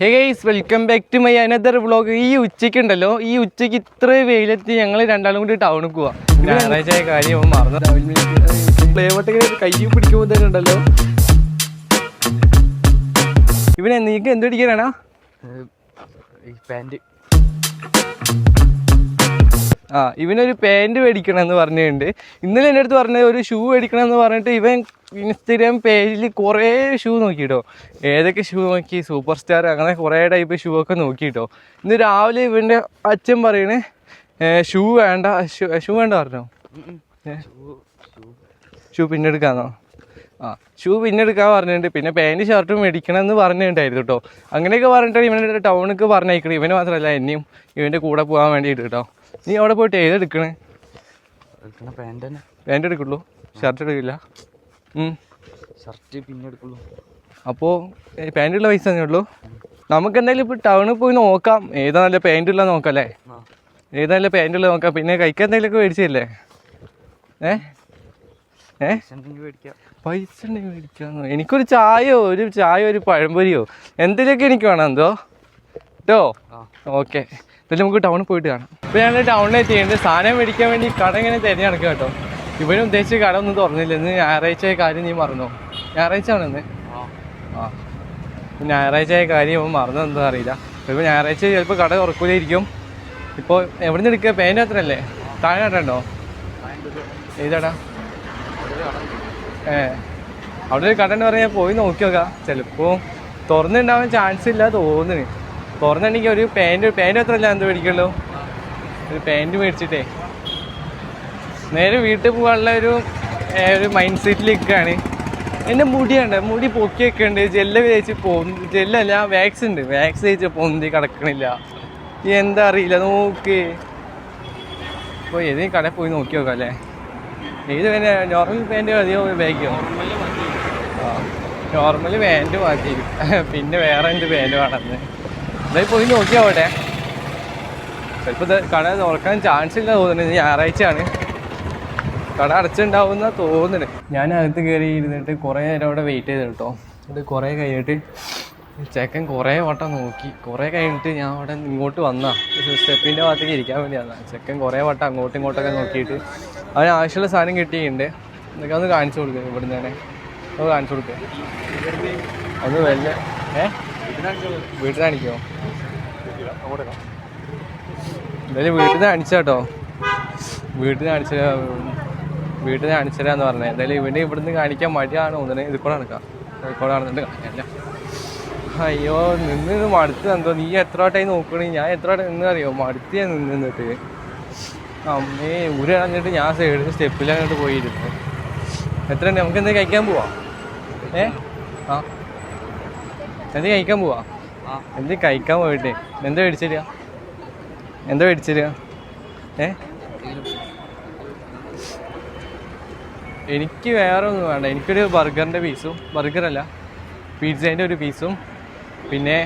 Hey guys, welcome back to my another vlog. ഈ ഉച്ചയ്ക്കുണ്ടല്ലോ, ഈ ഉച്ചയ്ക്ക് ഇത്ര വെയിലെത്തി ഞങ്ങൾ രണ്ടാളും കൂടി ടൗണിൽ പോവാ. ഞായറാഴ്ച കാര്യം മറന്നു. കൈ പിടിക്കുമ്പോൾ തന്നെ ഉണ്ടല്ലോ. ഇവനെ നീക്ക് എന്ത് പിടിക്കാനാണ്? പാൻറ്. ഇവനൊരു പാൻറ് മേടിക്കണമെന്ന് പറഞ്ഞിട്ടുണ്ട്. ഇന്നലെ എൻ്റെ അടുത്ത് പറഞ്ഞത് ഒരു ഷൂ മേടിക്കണമെന്ന് പറഞ്ഞിട്ട് ഇവൻ ഇൻസ്റ്റഗ്രാം പേജിൽ കുറേ ഷൂ നോക്കിയിട്ടോ. ഏതൊക്കെ ഷൂ നോക്കി, സൂപ്പർ സ്റ്റാർ അങ്ങനെ കുറേ ടൈപ്പ് ഷൂ ഒക്കെ നോക്കിയിട്ടോ. ഇന്ന് രാവിലെ ഇവൻ്റെ അച്ഛൻ പറയണേ ഷൂ വേണ്ട പറഞ്ഞോ. ഷൂ പിന്നെ എടുക്കാന്നോ? ഷൂ പിന്നെ എടുക്കാൻ പറഞ്ഞിട്ടുണ്ട്. പിന്നെ പാൻറ് ഷർട്ടും മേടിക്കണമെന്ന് പറഞ്ഞിട്ടുണ്ടായിരുന്നു കേട്ടോ. അങ്ങനെയൊക്കെ പറഞ്ഞിട്ട് ഇവൻ്റെ ടൗണിലേക്ക് പറഞ്ഞയക്കണം. ഇവന് മാത്രമല്ല എന്നെയും ഇവൻ്റെ കൂടെ പോകാൻ വേണ്ടിയിട്ട് കേട്ടോ. നീ അവിടെ പോയിട്ട് ഏതെടുക്കണേ? പാൻറ് എടുക്കുള്ളൂ, ഷർട്ട് എടുക്കില്ല? ഷർട്ട് പിന്നെ എടുക്കുള്ളൂ. അപ്പോൾ പാൻറ്റുള്ള പൈസ തന്നെ ഉള്ളൂ. നമുക്ക് എന്തായാലും ഇപ്പോൾ ടൗണിൽ പോയി നോക്കാം ഏതാ നല്ല പാൻറ്റുള്ള നോക്കാം അല്ലേ? ഏതാ നല്ല പാൻറ്റുള്ള നോക്കാം. പിന്നെ കഴിക്കാൻ എന്തെങ്കിലുമൊക്കെ മേടിച്ചില്ലേ? പൈസ ഉണ്ടെങ്കിൽ മേടിക്കാമെന്നോ? എനിക്കൊരു ചായയോ ഒരു പഴംപൊരിയോ എന്തെങ്കിലുമൊക്കെ എനിക്ക് വേണം എന്തോ കേട്ടോ. ഓക്കെ, എന്നിട്ട് നമുക്ക് ടൗണിൽ പോയിട്ട് കാണാം. ഇപ്പോൾ ഞങ്ങൾ ടൗണിൽ എത്തിയിട്ടുണ്ട്. സാധനം മേടിക്കാൻ വേണ്ടി കട ഇങ്ങനെ തിരഞ്ഞെടുക്കുക കേട്ടോ. ഇവനും ഉദ്ദേശിച്ച കട ഒന്നും തുറന്നില്ല. ഇന്ന് ഞായറാഴ്ച കാര്യം നീ മറന്നോ? ഞായറാഴ്ച ആണെന്ന്. ഞായറാഴ്ച കാര്യം അവൻ മറന്നോ എന്താ അറിയില്ല. ഇപ്പോൾ ഞായറാഴ്ച ചിലപ്പോൾ കട തുറക്കൂലായിരിക്കും. ഇപ്പോൾ എവിടെ നിന്ന് എടുക്കുക? പാൻറ് അത്രയല്ലേ? താഴെ കണ്ടോ? ഏതാടാ? അവിടെ ഒരു കട എന്ന് പറഞ്ഞാൽ പോയി നോക്കി നോക്കാം. ചിലപ്പോൾ തുറന്നുണ്ടാവാൻ ചാൻസ് ഇല്ല തോന്നുന്നു. തുറന്നിട്ടുണ്ടെങ്കിൽ ഒരു പാൻറ് അത്രയല്ല എന്ത് മേടിക്കുള്ളൂ. ഒരു പാൻറ് മേടിച്ചിട്ടേ നേരെ വീട്ടിൽ പോകാനുള്ള ഒരു മൈൻഡ് സെറ്റിൽ നിൽക്കുകയാണ്. എൻ്റെ മുടി പൊക്കിയൊക്കെ ഉണ്ട്. ജെല്ല് തേച്ച് ജെല്ലല്ല, വാക്സ് ഉണ്ട്. വാക്സ് തേച്ച് പൊന്തി കിടക്കണില്ല. എന്താ അറിയില്ല. നോക്ക് ഇപ്പോൾ ഏതെങ്കിലും കടയിൽ പോയി നോക്കി നോക്കാം അല്ലേ? ഏത് പിന്നെ നോർമൽ പാൻറ് മതിയോ ബാഗിയോ? നോർമൽ പാൻറ് മതി. പിന്നെ വേറെ എന്ത് പാൻറ് വേണമെന്ന് എന്തായാലും പോയി നോക്കിയാവട്ടെ. ചിലപ്പോൾ കട തുറക്കാൻ ചാൻസ് ഇല്ല തോന്നുന്നത്. ഞായറാഴ്ചയാണ്. കട അടച്ചുണ്ടാവുന്ന തോന്നുന്നു. ഞാൻ അകത്ത് കയറി ഇരുന്നിട്ട് കുറേ നേരം അവിടെ വെയിറ്റ് ചെയ്ത് കേട്ടോ. അത് കുറേ കഴിഞ്ഞിട്ട് ചെക്കൻ കുറേ വട്ടം നോക്കി. കുറേ കഴിഞ്ഞിട്ട് ഞാൻ അവിടെ ഇങ്ങോട്ട് വന്നാ സ്റ്റെപ്പിൻ്റെ ഭാഗത്തേക്ക് ഇരിക്കാൻ വേണ്ടി വന്നാൽ ചെക്കൻ കുറേ വട്ടം അങ്ങോട്ടും ഇങ്ങോട്ടൊക്കെ നോക്കിയിട്ട് അവന് ആവശ്യമുള്ള സാധനം കിട്ടിയിട്ടുണ്ട്. എന്നൊക്കെ ഒന്ന് കാണിച്ചു കൊടുക്കുക. ഇവിടുന്ന് തന്നെ ഒന്ന് കാണിച്ചു കൊടുക്കുക. ഒന്ന് വല്ല വീട്ടിൽ കാണിക്കുമോ? എന്തായാലും വീട്ടിൽ നിന്ന് കാണിച്ചാട്ടോ. വീട്ടിൽ നിന്ന് കാണിച്ചരാന്ന് പറഞ്ഞത്. എന്തായാലും ഇവിടുന്ന് കാണിക്കാൻ മടിയാണ് തോന്നുന്നത്. ഇത് കൂടെ നടക്കാം. കോഴിക്കോട് നടന്നിട്ട് കാണിക്കല്ല. അയ്യോ നിന്ന് മടുത്ത് എന്തോ. നീ എത്ര വട്ടമായി നോക്കണേ? ഞാൻ എത്ര വട്ടം നിന്ന് അറിയോ? മടുത്തിയാ നിന്നിട്ട്. അമ്മേ ഊര് കളഞ്ഞിട്ട് ഞാൻ സൈഡിൽ സ്റ്റെപ്പിലങ്ങോട്ട് പോയിരുന്നു. എത്ര ഉണ്ട്? നമുക്ക് എന്തെങ്കിലും കഴിക്കാൻ പോവാം? എന്തെങ്കിലും കഴിക്കാൻ പോവാ? എന്തെങ്കിലും കഴിക്കാൻ പോയിട്ടേ എന്താ മേടിച്ചിരിക? എനിക്ക് വേറെ ഒന്നും വേണ്ട. എനിക്കൊരു ബർഗറിൻ്റെ പീസും, ബർഗറല്ല പിസ്സേൻ്റെ ഒരു പീസും, പിന്നെ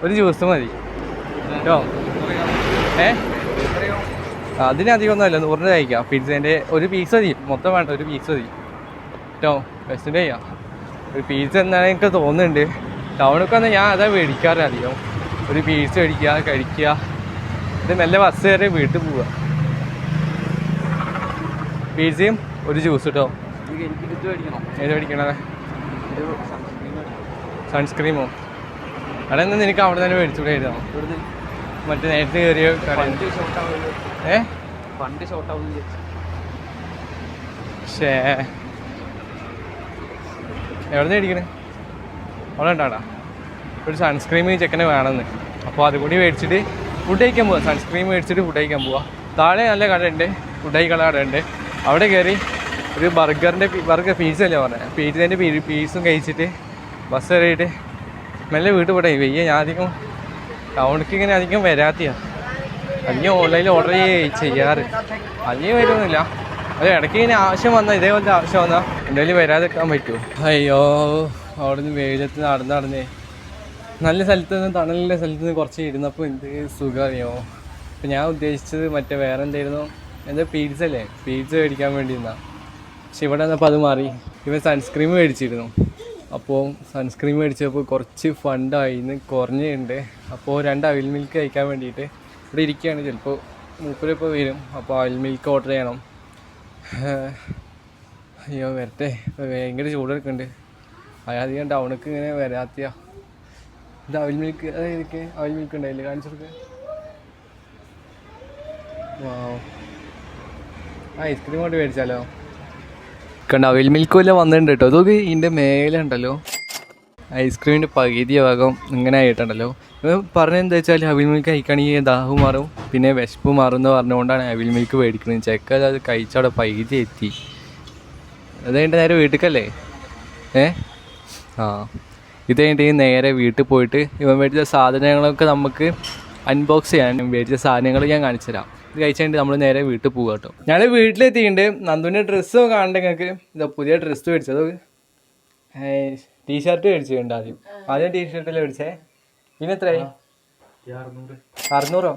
ഒരു ജ്യൂസ് മതി കേട്ടോ. അതിനധികം ഒന്നുമല്ല, 100 രൂപ കഴിക്കാം. പിസ്സേൻ്റെ ഒരു പീസ് മതി. മൊത്തം വേണ്ട, ഒരു പീസ് മതി കേട്ടോ. ബെസ്റ്റിൻ്റെ ചെയ്യാം. ഒരു പീസ് എന്നാണ് എനിക്ക് തോന്നുന്നുണ്ട്. ടൗണിലൊക്കെ വന്നാൽ ഞാൻ അതാ മേടിക്കാറ് അധികം. ഒരു പീസ് മേടിക്കുക, കഴിക്കുക, ഇത് മെല്ലെ ബസ് കയറി വീട്ടിൽ പോവുക. പിസയും ഒരു ജ്യൂസ് കേട്ടോ. ഏത് മേടിക്കണേ? സൺസ്ക്രീമോ? അവിടെ നിന്ന് നിനക്ക് അവിടെ തന്നെ മേടിച്ചുകൂടെ ആയിരുന്നോ? മറ്റേ നേരത്തെ കയറിയ പക്ഷേ എവിടെ നിന്ന് മേടിക്കണേ? അവിടെ ഉണ്ടാടാ ഒരു സൺസ്ക്രീം ചെക്കനെ വേണമെന്ന്. അപ്പോൾ അതുകൂടി മേടിച്ചിട്ട് ഫുഡ് കഴിക്കാൻ പോവാം. സൺസ്ക്രീം മേടിച്ചിട്ട് ഫുഡ് കഴിക്കാൻ പോവാം. താഴെ നല്ല കടയുണ്ട്, ഫുഡ് കഴിക്കുന്ന കടയുണ്ട്. അവിടെ കയറി ഒരു ബർഗർ പീസല്ലേ പറഞ്ഞത്, പിസ്സേൻ്റെ പീസും കഴിച്ചിട്ട് ബസ് കയറിയിട്ട് മെല്ലെ വീട്ടിൽ പോട്ടെ. വയ്യ, ഞാൻ അധികം ടൗണിലേക്ക് ഇങ്ങനെ അധികം വരാത്തിയാണ്. അധികം ഓൺലൈനിൽ ഓർഡർ ചെയ്യാറ്. അധികം വരുമൊന്നുമില്ല. അത് ഇടയ്ക്ക് ഇങ്ങനെ ആവശ്യം വന്നാൽ, ഇതേപോലത്തെ ആവശ്യം വന്നാൽ എന്തായാലും വരാതിരിക്കാൻ പറ്റുമോ? അയ്യോ, അവിടെ നിന്ന് വെയിലത്ത് നടന്നേ നല്ല സ്ഥലത്ത് നിന്ന്, തണലിൻ്റെ സ്ഥലത്ത് നിന്ന് കുറച്ച് ഇരുന്നപ്പോൾ എന്ത് സുഖം അറിയോ. അപ്പം ഞാൻ ഉദ്ദേശിച്ചത് മറ്റേ വേറെ എന്തായിരുന്നു, എന്താ പിസ്സ അല്ലേ, പിസ്സ മേടിക്കാൻ വേണ്ടി നിന്നാ. പക്ഷെ ഇവിടെ വന്നപ്പോൾ അത് മാറി. ഇവൻ സൺസ്ക്രീം മേടിച്ചിരുന്നു. അപ്പോൾ സൺസ്ക്രീൻ മേടിച്ചപ്പോൾ കുറച്ച് ഫണ്ടായിന്ന് കുറഞ്ഞുണ്ട്. അപ്പോൾ 2 അവിൽ മിൽക്ക് കഴിക്കാൻ വേണ്ടിയിട്ട് ഇവിടെ ഇരിക്കുകയാണ്. ചിലപ്പോൾ മൂപ്പരിപ്പോൾ വരും. അപ്പോൾ അവിൽ മിൽക്ക് ഓർഡർ ചെയ്യണം. അയ്യോ വരട്ടെ, ഭയങ്കര ചൂടെടുക്കുന്നുണ്ട്. അധികം ടൗണിലേക്ക് ഇങ്ങനെ വരാത്തിയാ. ഇത് അവിൽ മിൽക്ക്, അതായത് അവിൽ മിൽക്ക് ഉണ്ടായില്ലേ, കാണിച്ചു കൊടുക്കുക. ഐസ്ക്രീം കൊണ്ട് മേടിച്ചാലോ? കണ്ട അവിൽ മിൽക്ക് വല്ല വന്നിട്ടുണ്ട് കേട്ടോ. അതൊക്കെ ഇതിൻ്റെ മേലെ ഉണ്ടല്ലോ ഐസ്ക്രീമിൻ്റെ പകുതി ഭാഗം ഇങ്ങനെ ആയിട്ടുണ്ടല്ലോ. പറഞ്ഞതെന്താ വെച്ചാൽ അവിൽ മിൽക്ക് കഴിക്കുകയാണെങ്കിൽ ദാഹം മാറും, പിന്നെ വിശപ്പ് മാറും എന്ന് പറഞ്ഞുകൊണ്ടാണ് അവിൽ മിൽക്ക് മേടിക്കുന്നത്. ചെക്ക അത് കഴിച്ചവിടെ പകുതി എത്തി. അത് കഴിഞ്ഞിട്ട് നേരെ വീട്ടിലേക്കല്ലേ? ഇത് കഴിഞ്ഞിട്ട് നേരെ വീട്ടിൽ പോയിട്ട് ഇവൻ മേടിച്ച സാധനങ്ങളൊക്കെ നമുക്ക് അൺബോക്സ് ചെയ്യാൻ മേടിച്ച സാധനങ്ങൾ ഞാൻ കാണിച്ചു തരാം. ഇത് കഴിച്ചിട്ട് നമ്മൾ നേരെ വീട്ടിൽ പോകുക കേട്ടോ. ഞാൻ വീട്ടിലെത്തിയിട്ടുണ്ട്. നന്ദുവിൻ്റെ ഡ്രസ്സ് കാണണ്ട നിങ്ങൾക്ക്. ഇതാ പുതിയ ഡ്രസ്സ് മേടിച്ചത്, ടീഷർട്ട് മേടിച്ചിട്ടുണ്ട്. ആദ്യം ടീഷർട്ടല്ലേ മേടിച്ചേ. പിന്നെ എത്രയായി? 600.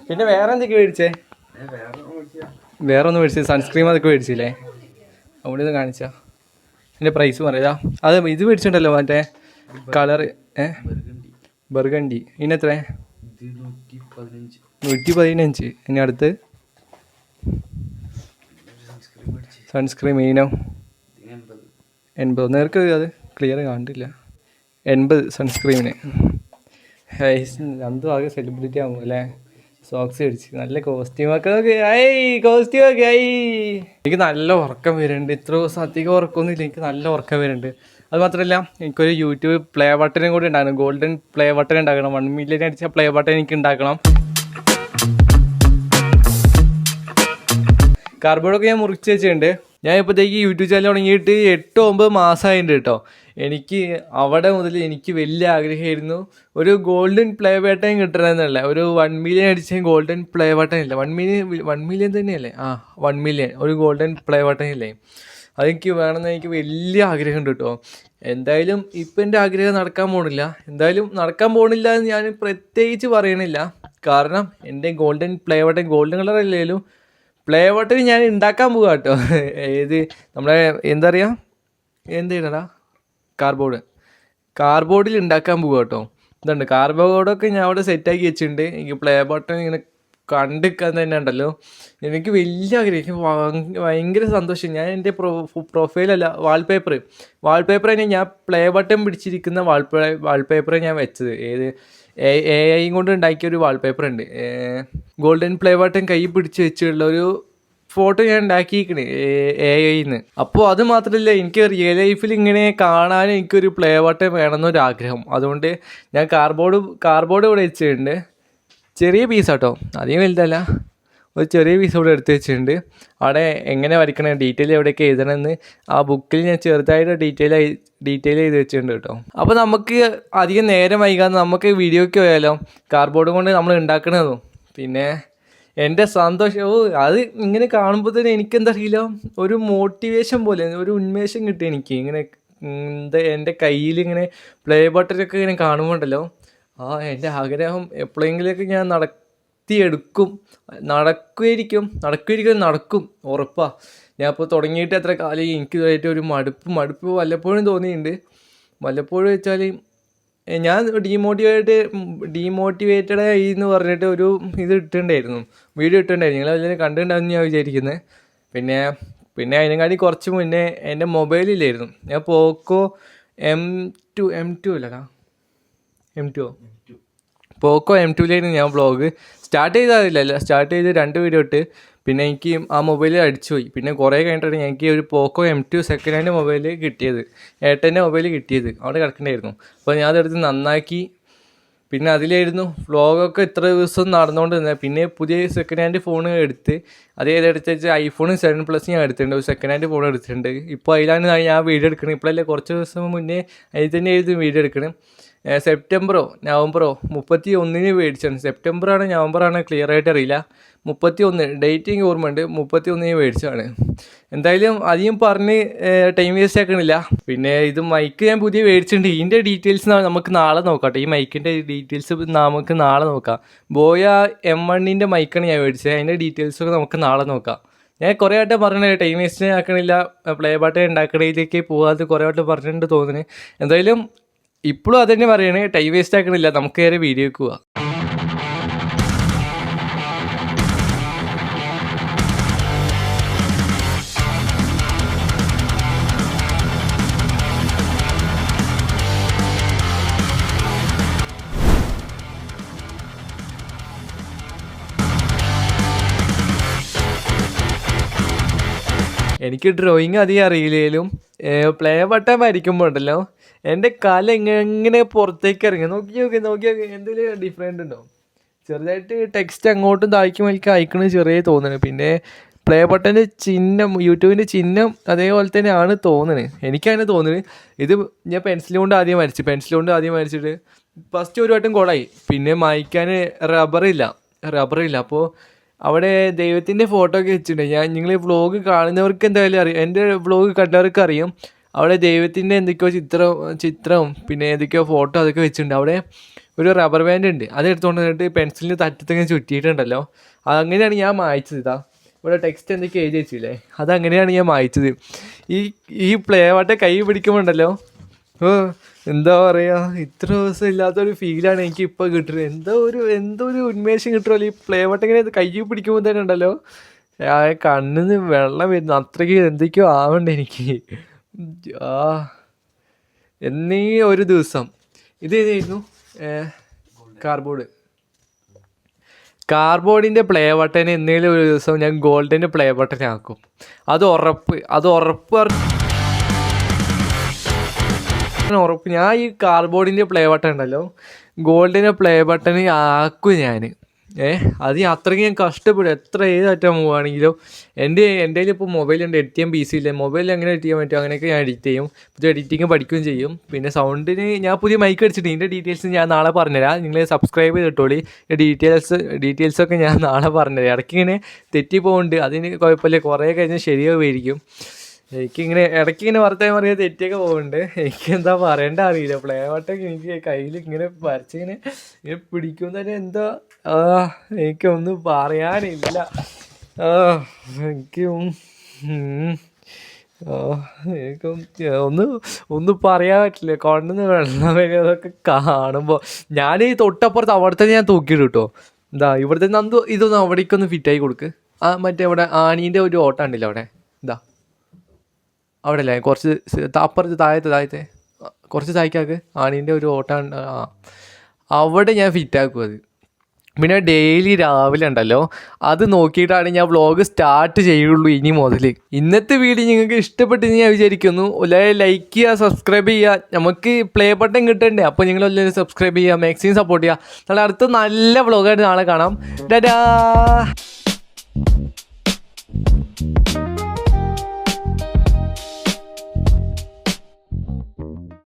പിന്നെ വേറെ എന്തൊക്കെ മേടിച്ചേ? വേറെ ഒന്നും മേടിച്ചത് സൺസ്ക്രീം അതൊക്കെ മേടിച്ചില്ലേ? അവിടെ ഇത് കാണിച്ചാ എൻ്റെ പ്രൈസ് പറയാ. അത് ഇത് മേടിച്ചിട്ടുണ്ടല്ലോ മറ്റേ കളറ് ബർഗണ്ടി. ഇതിനെത്ര? 115. ഇനി അടുത്ത് സൺസ്ക്രീം ഇതിനോ 80. നേർക്ക് അത് ക്ലിയർ കണ്ടില്ല. 80 സൺസ്ക്രീമിന്. അന്തും ആകെ സെലിബ്രിറ്റി ആകുമ്പോൾ അല്ലേ? സോക്സ് അടിച്ച് നല്ല കോസ്റ്റ്യൂമൊക്കെ കോസ്റ്റ്യൂമൊക്കെ ആയി. എനിക്ക് നല്ല ഉറക്കം വരുന്നുണ്ട്. ഇത്ര ദിവസം അധികം ഉറക്കമൊന്നുമില്ല, എനിക്ക് നല്ല ഉറക്കം വരുന്നുണ്ട്. അത് മാത്രമല്ല എനിക്കൊരു യൂട്യൂബ് പ്ലേ ബട്ടനും കൂടി ഉണ്ടാക്കണം. ഗോൾഡൻ പ്ലേ ബട്ടൺ ഉണ്ടാക്കണം. 1 മില്യൺ അടിച്ച പ്ലേ ബട്ടൺ എനിക്ക് ഉണ്ടാക്കണം. കാർബോർഡൊക്കെ ഞാൻ മുറിച്ച് വെച്ചിട്ടുണ്ട്. ഞാൻ ഇപ്പോഴത്തേക്ക് യൂട്യൂബ് ചാനൽ തുടങ്ങിയിട്ട് 8-9 മാസമായിട്ടുണ്ട് കേട്ടോ. എനിക്ക് അവിടെ മുതൽ എനിക്ക് വലിയ ആഗ്രഹമായിരുന്നു ഒരു ഗോൾഡൻ പ്ലേ ബട്ടൺ കിട്ടണമെന്നല്ല. ഒരു 1 മില്യൺ അടിച്ച ഗോൾഡൻ പ്ലേ ബട്ടൺ ഇല്ല. 1 മില്യൺ തന്നെയല്ലേ? 1 മില്യൺ ഒരു ഗോൾഡൻ പ്ലേ ബട്ടൺ ഇല്ലേ? അതെനിക്ക് വേണമെന്ന് എനിക്ക് വലിയ ആഗ്രഹമുണ്ട് കേട്ടോ. എന്തായാലും ഇപ്പം എൻ്റെ ആഗ്രഹം നടക്കാൻ പോകണില്ല. എന്തായാലും നടക്കാൻ പോകണില്ല എന്ന് ഞാൻ പ്രത്യേകിച്ച് പറയണില്ല. കാരണം എൻ്റെ golden play button golden colour അല്ലെങ്കിലും പ്ലേ ബട്ടൺ ഞാൻ ഉണ്ടാക്കാൻ പോവുക കേട്ടോ. ഏത് നമ്മളെ എന്താ പറയുക, എന്തിടാ കാർബോർഡിൽ ഉണ്ടാക്കാൻ പോവുക കേട്ടോ. ഇതുണ്ട് കാർബോർഡൊക്കെ ഞാൻ അവിടെ സെറ്റാക്കി വെച്ചിട്ടുണ്ട്. എനിക്ക് പ്ലേ ബട്ടൺ ഇങ്ങനെ കണ്ടിക്കാൻ തന്നെ ഉണ്ടല്ലോ. എനിക്ക് വലിയ ആഗ്രഹം, എനിക്ക് ഭയങ്കര സന്തോഷം. ഞാൻ എൻ്റെ പ്രൊഫൈലല്ല വാൾപേപ്പർ തന്നെ ഞാൻ പ്ലേ ബട്ടൺ പിടിച്ചിരിക്കുന്ന വാൾപേപ്പറെ ഞാൻ വെച്ചത്. ഏത് AI കൊണ്ട് ഉണ്ടാക്കിയ ഒരു വാൾപേപ്പർ ഉണ്ട്. ഗോൾഡൻ പ്ലേ ബട്ടൺ കൈ പിടിച്ച് വെച്ചിട്ടുള്ള ഒരു ഫോട്ടോ ഞാൻ ഉണ്ടാക്കിയിരിക്കണേ AIന്ന്. അപ്പോൾ അത് മാത്രമല്ല, എനിക്ക് റിയൽ ലൈഫിൽ ഇങ്ങനെ കാണാൻ എനിക്കൊരു പ്ലേ ബട്ടൺ വേണമെന്നൊരാഗ്രഹം. അതുകൊണ്ട് ഞാൻ കാർബോർഡ് ഇവിടെ വെച്ചിട്ടുണ്ട്. ചെറിയ പീസാട്ടോ, അധികം വലുതല്ല, ഒരു ചെറിയ പീസ് ഇവിടെ എടുത്ത് വെച്ചിട്ടുണ്ട്. അവിടെ എങ്ങനെ വരയ്ക്കണം, ഡീറ്റെയിൽ എവിടെയൊക്കെ എഴുതണമെന്ന് ആ ബുക്കിൽ ഞാൻ ചെറുതായിട്ട് ഡീറ്റെയിൽ ചെയ്ത് വെച്ചിട്ടുണ്ട് കേട്ടോ. അപ്പോൾ നമുക്ക് അധികം നേരം വൈകാതെ നമുക്ക് വീഡിയോയ്ക്ക് പോയാലോ? കാർബോർഡ് കൊണ്ട് നമ്മൾ ഉണ്ടാക്കണതും പിന്നെ എൻ്റെ സന്തോഷം അത് ഇങ്ങനെ കാണുമ്പോൾ തന്നെ എനിക്കെന്താ അറിയില്ല, ഒരു മോട്ടിവേഷൻ പോലെ ഒരു ഉന്മേഷം കിട്ടി എനിക്ക്. ഇങ്ങനെ എൻ്റെ കയ്യിൽ ഇങ്ങനെ പ്ലേ ബട്ടനൊക്കെ ഇങ്ങനെ കാണുമ്പോണ്ടല്ലോ, എൻ്റെ ആഗ്രഹം എപ്പോഴെങ്കിലൊക്കെ ഞാൻ നടക്കും ഉറപ്പാ. ഞാൻ ഇപ്പോൾ തുടങ്ങിയിട്ട് എത്ര കാലം എനിക്ക് ഇതായിട്ട് ഒരു മടുപ്പ് വല്ലപ്പോഴും തോന്നിയിട്ടുണ്ട്. വല്ലപ്പോഴും വെച്ചാൽ ഞാൻ ഡീമോട്ടിവേറ്റഡ് ആയി എന്ന് പറഞ്ഞിട്ട് ഒരു വീഡിയോ ഇട്ടിട്ടുണ്ടായിരുന്നു. നിങ്ങളെല്ലാവരും കണ്ടിട്ടുണ്ടാവും ഞാൻ വിചാരിക്കുന്നത്. പിന്നെ അതിനെക്കാട്ടി കുറച്ച് മുന്നേ എൻ്റെ മൊബൈലില്ലായിരുന്നു. ഞാൻ പോക്കോ പോക്കോ M2ലായിരുന്നു ഞാൻ വ്ളോഗ് സ്റ്റാർട്ട് ചെയ്ത് 2 വീഡിയോ ഇട്ട്. പിന്നെ എനിക്ക് ആ മൊബൈലിൽ അടിച്ചുപോയി. പിന്നെ കുറേ കഴിഞ്ഞിട്ടാണ് എനിക്ക് ഒരു പോക്കോ M2 സെക്കൻഡ് ഹാൻഡ് മൊബൈൽ കിട്ടിയത്. ഏട്ടൻ്റെ മൊബൈൽ കിട്ടിയത് അവിടെ കിടക്കണ്ടായിരുന്നു. അപ്പോൾ ഞാൻ അതെടുത്ത് നന്നാക്കി. പിന്നെ അതിലായിരുന്നു വ്ളോഗൊക്കെ ഇത്ര ദിവസം നടന്നുകൊണ്ട് നിന്നത്. പിന്നെ പുതിയ സെക്കൻഡ് ഹാൻഡ് ഫോൺ എടുത്ത് ഏതെടുത്ത് വെച്ചാൽ iPhone 7 Plus ഞാൻ എടുത്തിട്ടുണ്ട്. ഒരു സെക്കൻഡ് ഹാൻഡ് ഫോൺ എടുത്തിട്ടുണ്ട്. ഇപ്പോൾ അതിലാണ് ഞാൻ വീഡിയോ എടുക്കണം. ഇപ്പോഴല്ലേ കുറച്ച് ദിവസം മുന്നേ അതിൽ തന്നെ ആയിരുന്നു വീഡിയോ എടുക്കണം. നവംബറോ 31 മേടിച്ചാണ്. സെപ്റ്റംബറാണ് നവംബറാണ് ക്ലിയർ ആയിട്ട് അറിയില്ല. 31 ഡേറ്റ് എനിക്ക് ഓർമ്മയുണ്ട്. 31 മേടിച്ചതാണ്. എന്തായാലും അധികം പറഞ്ഞ് ടൈം വേസ്റ്റ് ആക്കണില്ല. പിന്നെ ഇത് മൈക്ക് ഞാൻ പുതിയ മേടിച്ചിട്ടുണ്ട്. ഇതിൻ്റെ ഡീറ്റെയിൽസ് നമുക്ക് നാളെ നോക്കാം. ഈ മൈക്കിൻ്റെ ഡീറ്റെയിൽസ് നമുക്ക് നാളെ നോക്കാം. ബോയ M1ൻ്റെ മൈക്കാണ് ഞാൻ മേടിച്ചത്. അതിൻ്റെ ഡീറ്റെയിൽസൊക്കെ നമുക്ക് നാളെ നോക്കാം. ഞാൻ കുറേ വട്ടം പറഞ്ഞത് ടൈം വേസ്റ്റ് ആക്കണില്ല, പ്ലേ ബട്ടൺ ഉണ്ടാക്കണതിലേക്ക് പോകാതെ കുറേ വട്ടം പറഞ്ഞിട്ടുണ്ട് തോന്നുന്നു. എന്തായാലും ഇപ്പോഴും അത് തന്നെ പറയണേ, ടൈം വേസ്റ്റ് ആക്കണില്ല, നമുക്ക് നേരെ വീഡിയോക്ക് പോവാം. എനിക്ക് ഡ്രോയിങ് അധികം അറിയില്ലേലും പ്ലേ ബട്ടൺ വരയ്ക്കുമ്പോൾ ഉണ്ടല്ലോ എൻ്റെ കല എങ്ങനെ പുറത്തേക്ക് ഇറങ്ങി നോക്കി നോക്കി എന്തെങ്കിലും ഡിഫറെൻ്റ് ഉണ്ടോ? ചെറുതായിട്ട് ടെക്സ്റ്റ് അങ്ങോട്ടും താഴ്ക്കും എനിക്ക് അയക്കണത് ചെറിയ തോന്നുന്നത്. പിന്നെ പ്ലേ ബട്ടൻ്റെ ചിഹ്നം, യൂട്യൂബിൻ്റെ ചിഹ്നം അതേപോലെ തന്നെയാണ് തോന്നുന്നത്, എനിക്കങ്ങനെ തോന്നുന്നത്. ഇത് ഞാൻ പെൻസിൽ കൊണ്ട് ആദ്യം വരച്ചിട്ട് ഫസ്റ്റ് ഒരു വട്ടം കൊളായി. പിന്നെ മായ്ക്കാൻ റബ്ബറില്ല. അപ്പോൾ അവിടെ ദൈവത്തിൻ്റെ ഫോട്ടോ ഒക്കെ വെച്ചിട്ടുണ്ട്. നിങ്ങൾ വ്ളോഗ് കാണുന്നവർക്ക് എന്തായാലും അറിയാം, എൻ്റെ വ്ളോഗ് കണ്ടവർക്ക് അറിയാം. അവിടെ ദൈവത്തിൻ്റെ എന്തൊക്കെയോ ചിത്രവും പിന്നെ ഏതൊക്കെയോ ഫോട്ടോ അതൊക്കെ വെച്ചിട്ടുണ്ട്. അവിടെ ഒരു റബ്ബർ ബാൻഡ് ഉണ്ട്, അത് എടുത്തുകൊണ്ട് വന്നിട്ട് പെൻസിലിന് തറ്റത്തിങ്ങനെ ചുറ്റിയിട്ടുണ്ടല്ലോ. അതങ്ങനെയാണ് ഞാൻ മായ്ച്ചത്. ഇവിടെ ടെക്സ്റ്റ് എന്തൊക്കെയോ എഴുതി വെച്ചില്ലേ, അതങ്ങനെയാണ് ഞാൻ മായ്ച്ചത്. ഈ പ്ലേ ബട്ടൺ കൈ പിടിക്കുമ്പോണ്ടല്ലോ എന്താ പറയുക, ഇത്ര ദിവസം ഇല്ലാത്തൊരു ഫീലാണ് എനിക്ക് ഇപ്പോൾ കിട്ടുന്നത്. എന്തോ ഒരു ഉന്മേഷം കിട്ടുമല്ലോ ഈ പ്ലേ ബട്ടൺ ഇങ്ങനെ കൈ പിടിക്കുമ്പോൾ തന്നെ ഉണ്ടല്ലോ, കണ്ണിന്ന് വെള്ളം വരുന്നു, അത്രയ്ക്ക് എന്തൊക്കെയോ ആവണ്ട എനിക്ക്. എന്നീ ഒരു ദിവസം ഇത് ഏതായിരുന്നു, കാർബോർഡിൻ്റെ പ്ലേ ബട്ടൺ എന്തെങ്കിലും ഒരു ദിവസം ഞാൻ ഗോൾഡിൻ്റെ പ്ലേ ബട്ടൺ ആക്കും. അത് ഉറപ്പ്. ഞാൻ ഈ കാർബോർഡിൻ്റെ പ്ലേ ബട്ടൺ ഉണ്ടല്ലോ ഗോൾഡിൻ്റെ പ്ലേ ബട്ടൺ ആക്കും ഞാൻ. അത് അത്രയ്ക്ക് ഞാൻ കഷ്ടപ്പെടും. എത്ര ഏതറ്റം പോവുകയാണെങ്കിലും എൻ്റെ കയ്യിൽ ഇപ്പോൾ മൊബൈലുണ്ട്, എഡിറ്റ് ചെയ്യാൻ PC ഇല്ല. മൊബൈലിൽ എങ്ങനെ എഡിറ്റ് ചെയ്യാൻ പറ്റും അങ്ങനെയൊക്കെ ഞാൻ എഡിറ്റ് ചെയ്യും. ഇത് എഡിറ്റിങ് പഠിക്കുകയും ചെയ്യും. പിന്നെ സൗണ്ടിന് ഞാൻ പുതിയ മൈക്ക് അടിച്ചിട്ട് ഇതിൻ്റെ ഡീറ്റെയിൽസ് ഞാൻ നാളെ പറഞ്ഞുതരാം. നിങ്ങൾ സബ്സ്ക്രൈബ് ചെയ്തിട്ടോളി. ഡീറ്റെയിൽസൊക്കെ ഞാൻ നാളെ പറഞ്ഞുതരാം. ഇടയ്ക്കിങ്ങനെ തെറ്റി പോകുന്നുണ്ട്, അതിന് കുഴപ്പമില്ല, കുറേ കഴിഞ്ഞാൽ ശരിയാവുമായിരിക്കും. ഇടയ്ക്കിങ്ങനെ വർത്തമാനം പറയാൻ തെറ്റിയൊക്കെ പോകുന്നുണ്ട്. എനിക്ക് എന്താ പറയേണ്ട അറിയില്ല. പ്ലേ ബട്ടൺ എനിക്ക് കയ്യിൽ ഇങ്ങനെ വരച്ചിങ്ങനെ പിടിക്കും തന്നെ എന്താ എനിക്കൊന്നും പറയാനില്ല. എനിക്ക് ഒന്നും പറയാൻ പറ്റില്ല. കണ്ണിന്ന് വെള്ളം വരുന്നതൊക്കെ കാണുമ്പോൾ ഞാൻ ഈ തൊട്ടപ്പുറത്ത് അവിടുത്തെ ഞാൻ തൂക്കിയിട്ട് കേട്ടോ. ഇവിടുത്തെ നന്ദു ഇതൊന്നും അവിടേക്കൊന്ന് ഫിറ്റായി കൊടുക്ക്. മറ്റേ അവിടെ ആണീൻ്റെ ഒരു ഓട്ടം ഉണ്ടല്ലോ അവിടെ, അവിടെ അല്ലേ കുറച്ച് അപ്പുറത്ത് താഴത്തെ കുറച്ച് താഴ്ക്കാക്ക് ആണീൻ്റെ ഒരു ഓട്ടം അവിടെ ഞാൻ ഫിറ്റാക്കും. അത് പിന്നെ ഡെയിലി രാവിലെ ഉണ്ടല്ലോ അത് നോക്കിയിട്ടാണ് ഞാൻ വ്ളോഗ് സ്റ്റാർട്ട് ചെയ്യുള്ളൂ ഇനി മുതൽ. ഇന്നത്തെ വീഡിയോ നിങ്ങൾക്ക് ഇഷ്ടപ്പെട്ടെന്ന് ഞാൻ വിചാരിക്കുന്നു. ലൈക്ക് ചെയ്യുക, സബ്സ്ക്രൈബ് ചെയ്യുക. നമുക്ക് പ്ലേ ബട്ടൺ കിട്ടണ്ടേ, അപ്പോൾ നിങ്ങളെല്ലാവരും സബ്സ്ക്രൈബ് ചെയ്യുക, മാക്സിമം സപ്പോർട്ട് ചെയ്യുക. നാളെ അടുത്ത നല്ല വ്ളോഗായിട്ട് നാളെ കാണാം. ടാറ്റാ.